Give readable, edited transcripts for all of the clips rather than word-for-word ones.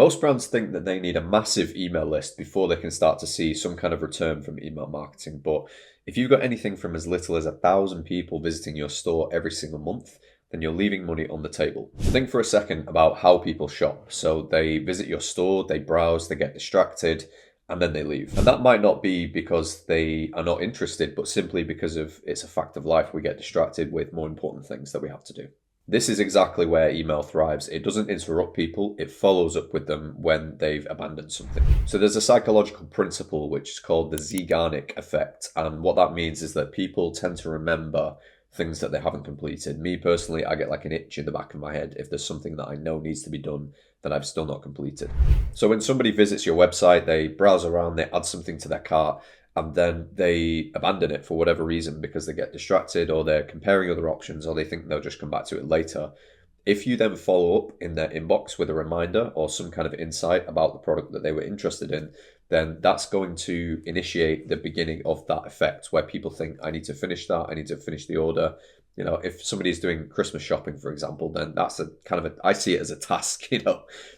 Most brands think that they need a massive email list before they can start to see some kind of return from email marketing. But if you've got anything from as little as 1,000 people visiting your store every single month, then you're leaving money on the table. Think for a second about how people shop. So they visit your store, they browse, they get distracted, and then they leave. And that might not be because they are not interested, but simply because of it's a fact of life. We get distracted with more important things that we have to do. This is exactly where email thrives. It doesn't interrupt people, it follows up with them when they've abandoned something. So there's a psychological principle which is called the Zeigarnik Effect. And what that means is that people tend to remember things that they haven't completed. Me personally, I get like an itch in the back of my head if there's something that I know needs to be done that I've still not completed. So when somebody visits your website, they browse around, they add something to their cart, and then they abandon it for whatever reason because they get distracted or they're comparing other options or they think they'll just come back to it later. If you then follow up in their inbox with a reminder or some kind of insight about the product that they were interested in, then that's going to initiate the beginning of that effect where people think, I need to finish that, I need to finish the order. You know, if somebody's doing Christmas shopping, for example, then that's a kind of I see it as a task,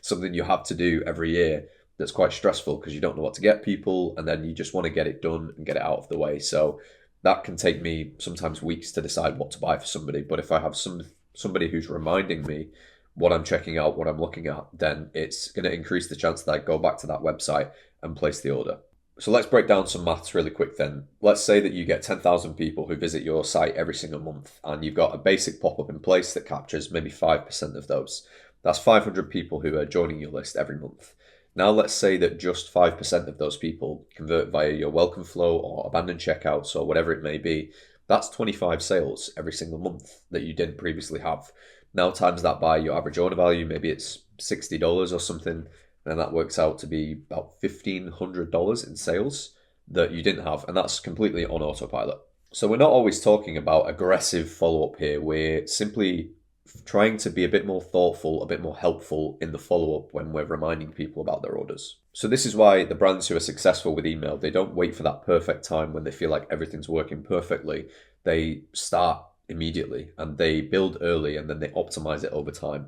something you have to do every year. That's quite stressful because you don't know what to get people and then you just want to get it done and get it out of the way. So that can take me sometimes weeks to decide what to buy for somebody. But if I have somebody who's reminding me what I'm checking out, what I'm looking at, then it's going to increase the chance that I go back to that website and place the order. So let's break down some maths really quick then. Let's say that you get 10,000 people who visit your site every single month and you've got a basic pop-up in place that captures maybe 5% of those. That's 500 people who are joining your list every month. Now let's say that just 5% of those people convert via your welcome flow or abandoned checkouts or whatever it may be. That's 25 sales every single month that you didn't previously have. Now times that by your average order value, maybe it's $60 or something, and that works out to be about $1,500 in sales that you didn't have, and that's completely on autopilot. So we're not always talking about aggressive follow-up here. We're simply trying to be a bit more thoughtful, a bit more helpful in the follow-up when we're reminding people about their orders. So this is why the brands who are successful with email, they don't wait for that perfect time when they feel like everything's working perfectly. They start immediately and they build early and then they optimize it over time.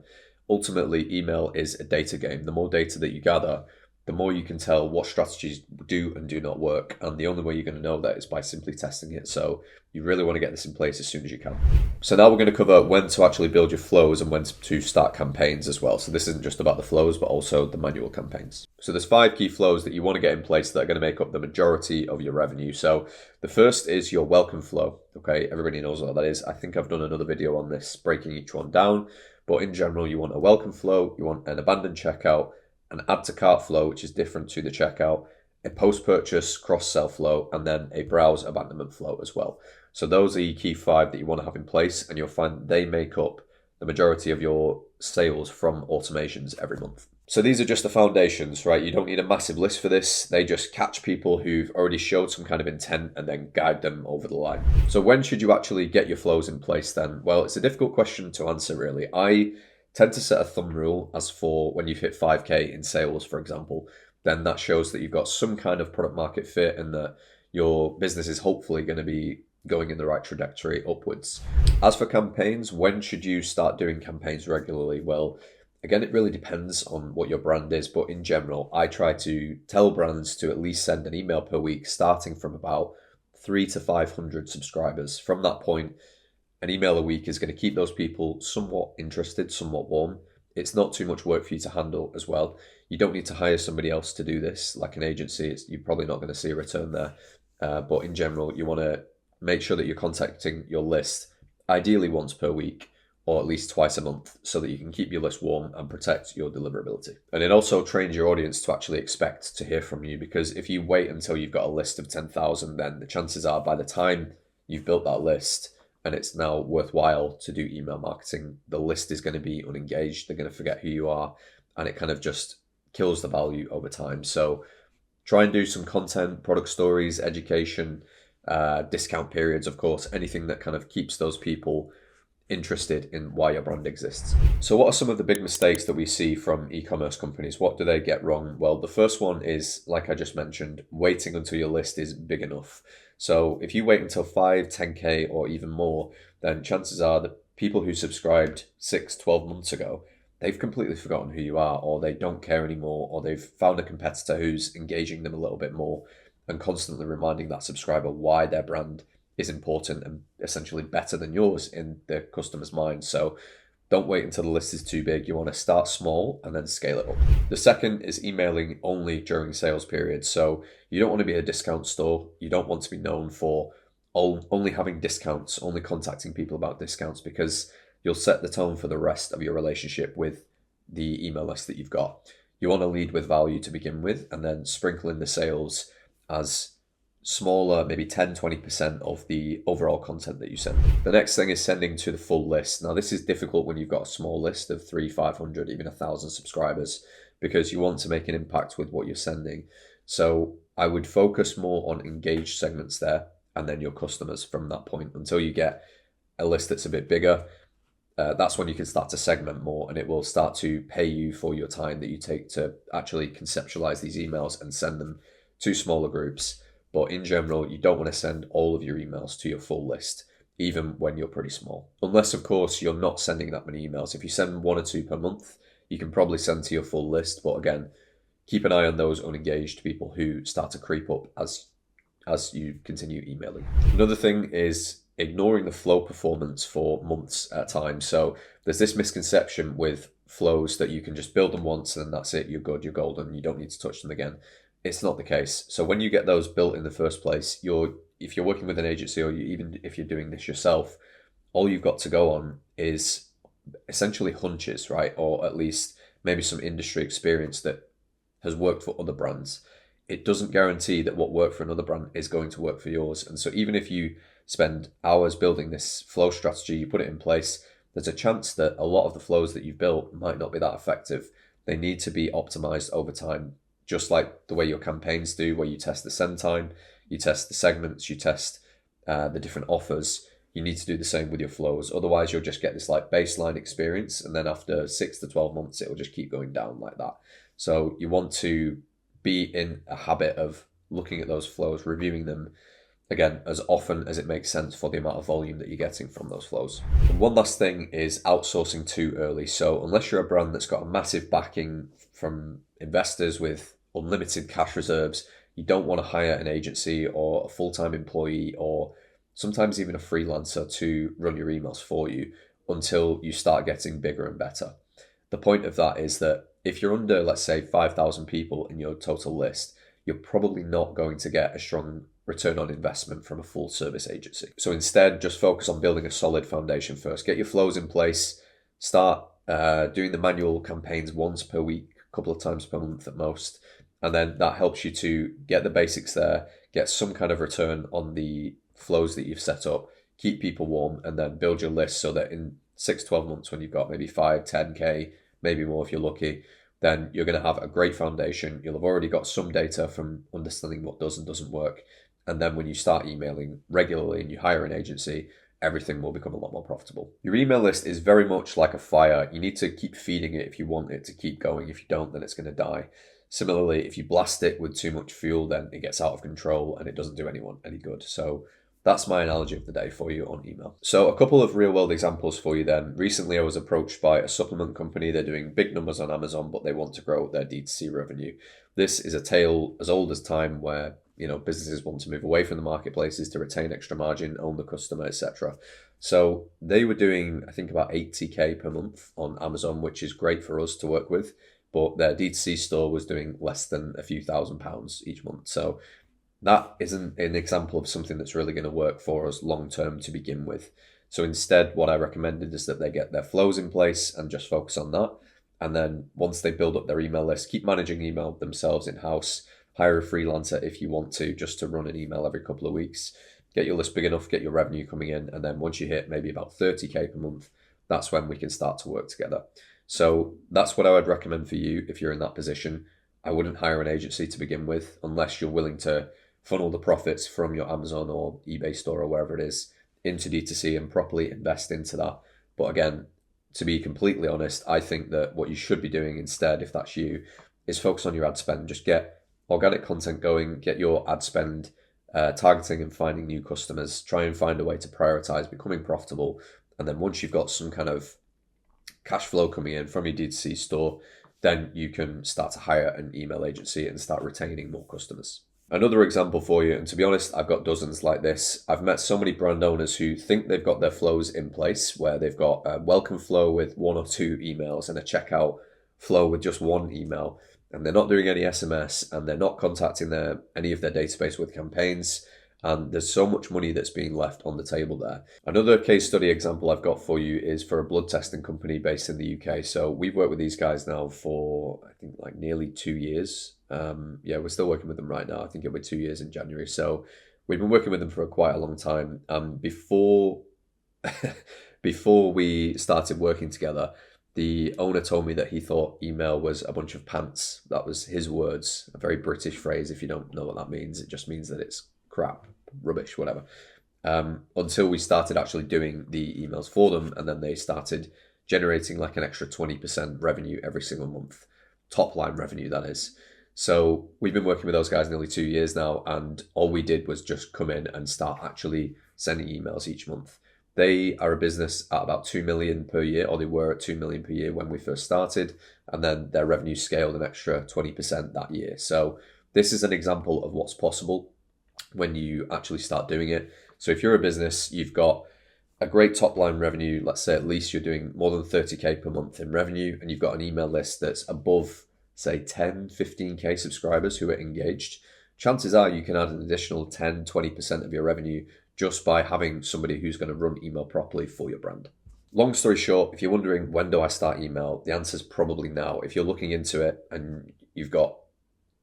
Ultimately, email is a data game. The more data that you gather, the more you can tell what strategies do and do not work. And the only way you're going to know that is by simply testing it. So you really want to get this in place as soon as you can. So now we're going to cover when to actually build your flows and when to start campaigns as well. So this isn't just about the flows, but also the manual campaigns. So there's 5 key flows that you want to get in place that are going to make up the majority of your revenue. So the first is your welcome flow. Okay, everybody knows what that is. I think I've done another video on this, breaking each one down. But in general, you want a welcome flow, you want an abandoned checkout, an add to cart flow, which is different to the checkout, a post-purchase cross-sell flow, and then a browse abandonment flow as well. So those are your key 5 that you want to have in place, and you'll find they make up the majority of your sales from automations every month. So these are just the foundations, right? You don't need a massive list for this. They just catch people who've already showed some kind of intent and then guide them over the line. So when should you actually get your flows in place then? Well, it's a difficult question to answer really. I tend to set a thumb rule as for when you've hit 5K in sales, for example, then that shows that you've got some kind of product market fit and that your business is hopefully going to be going in the right trajectory upwards. As for campaigns, when should you start doing campaigns regularly? Well, again, it really depends on what your brand is, but in general, I try to tell brands to at least send an email per week, starting from about 300 to 500 subscribers. From that point, an email a week is going to keep those people somewhat interested, somewhat warm. It's not too much work for you to handle as well. You don't need to hire somebody else to do this, like an agency. You're probably not going to see a return there. But in general, you want to make sure that you're contacting your list ideally once per week, or at least twice a month, so that you can keep your list warm and protect your deliverability. And it also trains your audience to actually expect to hear from you, because if you wait until you've got a list of 10,000, then the chances are by the time you've built that list and it's now worthwhile to do email marketing, the list is going to be unengaged. They're going to forget who you are, and it kind of just kills the value over time. So try and do some content, product stories, education, discount periods, of course, anything that kind of keeps those people interested in why your brand exists. So what are some of the big mistakes that we see from e-commerce companies? What do they get wrong? Well, the first one is, like I just mentioned, waiting until your list is big enough. So if you wait until 5, 10K or even more, then chances are that people who subscribed 6, 12 months ago, they've completely forgotten who you are, or they don't care anymore, or they've found a competitor who's engaging them a little bit more and constantly reminding that subscriber why their brand is important and essentially better than yours in the customer's mind. So don't wait until the list is too big. You want to start small and then scale it up. The second is emailing only during sales periods. So you don't want to be a discount store. You don't want to be known for only having discounts, only contacting people about discounts, because you'll set the tone for the rest of your relationship with the email list that you've got. You want to lead with value to begin with, and then sprinkle in the sales as smaller, maybe 10-20% of the overall content that you send. The next thing is sending to the full list. Now, this is difficult when you've got a small list of 300, 500, even 1,000 subscribers, because you want to make an impact with what you're sending. So I would focus more on engaged segments there, and then your customers from that point until you get a list that's a bit bigger. That's when you can start to segment more, and it will start to pay you for your time that you take to actually conceptualize these emails and send them to smaller groups. But in general, you don't want to send all of your emails to your full list, even when you're pretty small. Unless, of course, you're not sending that many emails. If you send 1 or 2 per month, you can probably send to your full list. But again, keep an eye on those unengaged people who start to creep up as you continue emailing. Another thing is ignoring the flow performance for months at a time. So there's this misconception with flows that you can just build them once and then that's it, you're good, you're golden, you don't need to touch them again. It's not the case. So when you get those built in the first place, if you're working with an agency, or even if you're doing this yourself, all you've got to go on is essentially hunches, right? Or at least maybe some industry experience that has worked for other brands. It doesn't guarantee that what worked for another brand is going to work for yours. And so even if you spend hours building this flow strategy, you put it in place, there's a chance that a lot of the flows that you've built might not be that effective. They need to be optimized over time, just like the way your campaigns do, where you test the send time, you test the segments, you test the different offers. You need to do the same with your flows. Otherwise, you'll just get this like baseline experience, and then after 6 to 12 months, it will just keep going down like that. So you want to be in a habit of looking at those flows, reviewing them, again, as often as it makes sense for the amount of volume that you're getting from those flows. And one last thing is outsourcing too early. So unless you're a brand that's got a massive backing from investors with unlimited cash reserves, you don't want to hire an agency or a full-time employee or sometimes even a freelancer to run your emails for you until you start getting bigger and better. The point of that is that if you're under, let's say, 5,000 people in your total list, you're probably not going to get a strong return on investment from a full service agency. So instead, just focus on building a solid foundation first. Get your flows in place, start doing the manual campaigns once per week, a couple of times per month at most. And then that helps you to get the basics there, get some kind of return on the flows that you've set up, keep people warm, and then build your list so that in 6-12 months, when you've got maybe 5-10K, maybe more if you're lucky, then you're going to have a great foundation. You'll have already got some data from understanding what does and doesn't work. And then when you start emailing regularly and you hire an agency, everything will become a lot more profitable. Your email list is very much like a fire. You need to keep feeding it if you want it to keep going. If you don't, then it's going to die. Similarly, if you blast it with too much fuel, then it gets out of control and it doesn't do anyone any good. So that's my analogy of the day for you on email. So a couple of real world examples for you then. Recently, I was approached by a supplement company. They're doing big numbers on Amazon, but they want to grow their D2C revenue. This is a tale as old as time where businesses want to move away from the marketplaces to retain extra margin, own the customer, etc. So they were doing, I think, about 80K per month on Amazon, which is great for us to work with. But their D2C store was doing less than a few £1,000s each month. So that isn't an example of something that's really going to work for us long term to begin with. So instead, what I recommended is that they get their flows in place and just focus on that. And then once they build up their email list, keep managing email themselves in-house. Hire a freelancer if you want to, just to run an email every couple of weeks. Get your list big enough, get your revenue coming in. And then once you hit maybe about 30K per month, that's when we can start to work together. So that's what I would recommend for you if you're in that position. I wouldn't hire an agency to begin with unless you're willing to funnel the profits from your Amazon or eBay store or wherever it is into D2C and properly invest into that. But again, to be completely honest, I think that what you should be doing instead, if that's you, is focus on your ad spend. Just get organic content going, get your ad spend targeting and finding new customers, try and find a way to prioritize becoming profitable. And then once you've got some kind of cash flow coming in from your D2C store, then you can start to hire an email agency and start retaining more customers. Another example for you, and to be honest, I've got dozens like this. I've met so many brand owners who think they've got their flows in place, where they've got a welcome flow with 1 or 2 emails and a checkout flow with just 1 email, and they're not doing any SMS, and they're not contacting any of their database with campaigns, and there's so much money that's being left on the table there. Another case study example I've got for you is for a blood testing company based in the UK. So we've worked with these guys now for, I think, like nearly 2 years. Yeah, we're still working with them right now. I think it'll be 2 years in January. So we've been working with them for quite a long time. Before we started working together, the owner told me that he thought email was a bunch of pants. That was his words, a very British phrase. If you don't know what that means, it just means that it's crap, rubbish, whatever. Until we started actually doing the emails for them, and then they started generating like an extra 20% revenue every single month, top line revenue, that is. So we've been working with those guys nearly 2 years now, and all we did was just come in and start actually sending emails each month. They are a business at about 2 million per year, or they were at 2 million per year when we first started, and then their revenue scaled an extra 20% that year. So this is an example of what's possible when you actually start doing it. So if you're a business, you've got a great top line revenue, let's say at least you're doing more than 30K per month in revenue, and you've got an email list that's above, say, 10, 15K subscribers who are engaged, chances are you can add an additional 10, 20% of your revenue just by having somebody who's going to run email properly for your brand. Long story short, if you're wondering when do I start email, the answer is probably now. If you're looking into it and you've got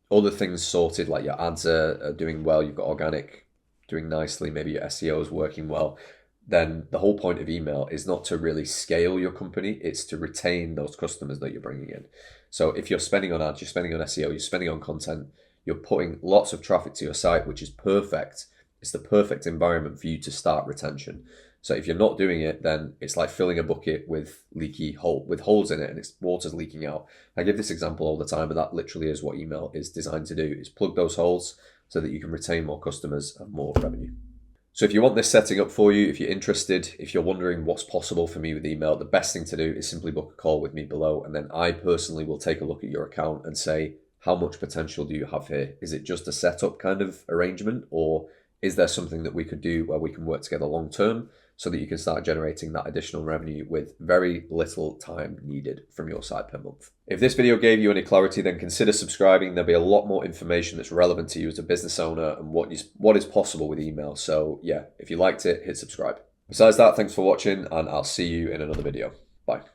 all the things sorted, like your ads are doing well, you've got organic doing nicely, maybe your SEO is working well, then the whole point of email is not to really scale your company, it's to retain those customers that you're bringing in. So if you're spending on ads, you're spending on SEO, you're spending on content, you're putting lots of traffic to your site, which is perfect. It's the perfect environment for you to start retention. So if you're not doing it, then it's like filling a bucket with holes in it, and it's water's leaking out. I give this example all the time, but that literally is what email is designed to do, is plug those holes so that you can retain more customers and more revenue. So if you want this setting up for you, if you're interested, if you're wondering what's possible for me with email, the best thing to do is simply book a call with me below, and then I personally will take a look at your account and say, how much potential do you have here? Is it just a setup kind of arrangement, or is there something that we could do where we can work together long term so that you can start generating that additional revenue with very little time needed from your side per month? If this video gave you any clarity, then consider subscribing. There'll be a lot more information that's relevant to you as a business owner and what is possible with email. So yeah, if you liked it, hit subscribe. Besides that, thanks for watching, and I'll see you in another video. Bye.